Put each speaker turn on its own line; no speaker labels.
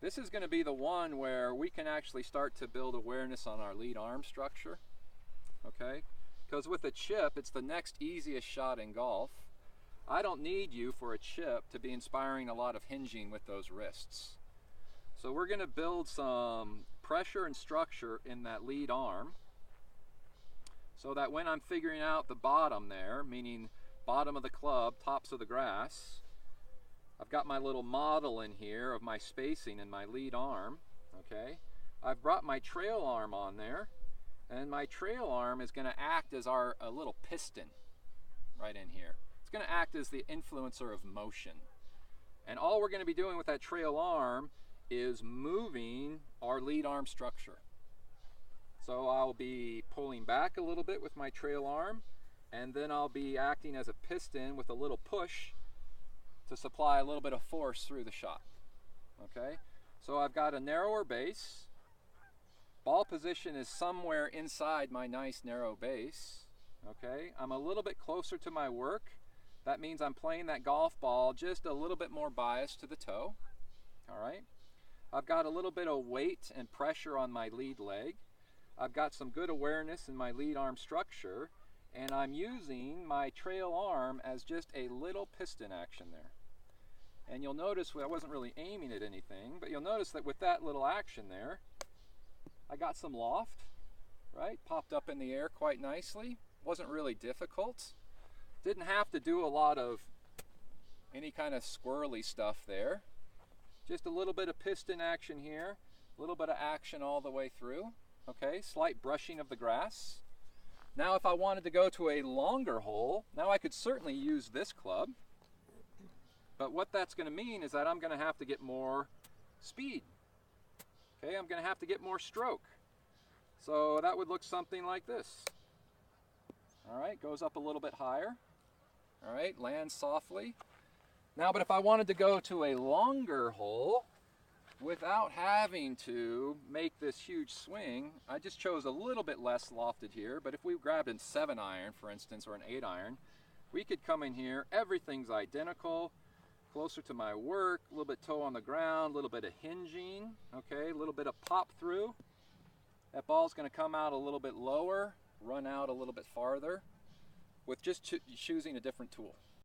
This is going to be the one where we can actually start to build awareness on our lead arm structure, okay? Because with a chip, it's the next easiest shot in golf. I don't need you for a chip to be inspiring a lot of hinging with those wrists. So we're going to build some pressure and structure in that lead arm so that when I'm figuring out the bottom there, meaning bottom of the club, tops of the grass, I've got my little model in here of my spacing in my lead arm, okay? I've brought my trail arm on there, and my trail arm is going to act as a little piston right in here. It's going to act as the influencer of motion. And all we're going to be doing with that trail arm is moving our lead arm structure. So I'll be pulling back a little bit with my trail arm, and then I'll be acting as a piston with a little push to supply a little bit of force through the shot. Okay, so I've got a narrower base. Ball position is somewhere inside my nice narrow base. Okay, I'm a little bit closer to my work. That means I'm playing that golf ball just a little bit more biased to the toe. All right, I've got a little bit of weight and pressure on my lead leg. I've got some good awareness in my lead arm structure, and I'm using my trail arm as just a little piston action there. And you'll notice I wasn't really aiming at anything, but you'll notice that with that little action there, I got some loft, right? Popped up in the air quite nicely. Wasn't really difficult. Didn't have to do a lot of any kind of squirrely stuff there. Just a little bit of piston action here, a little bit of action all the way through. Okay, slight brushing of the grass. Now if I wanted to go to a longer hole, now I could certainly use this club. But what that's going to mean is that I'm going to have to get more speed. Okay, I'm going to have to get more stroke. So that would look something like this. All right, goes up a little bit higher. All right, lands softly. Now, but if I wanted to go to a longer hole without having to make this huge swing, I just chose a little bit less lofted here. But if we grabbed a 7-iron, for instance, or an 8-iron, we could come in here. Everything's identical. Closer to my work, a little bit toe on the ground, a little bit of hinging, okay, a little bit of pop through. That ball's going to come out a little bit lower, run out a little bit farther with just choosing a different tool.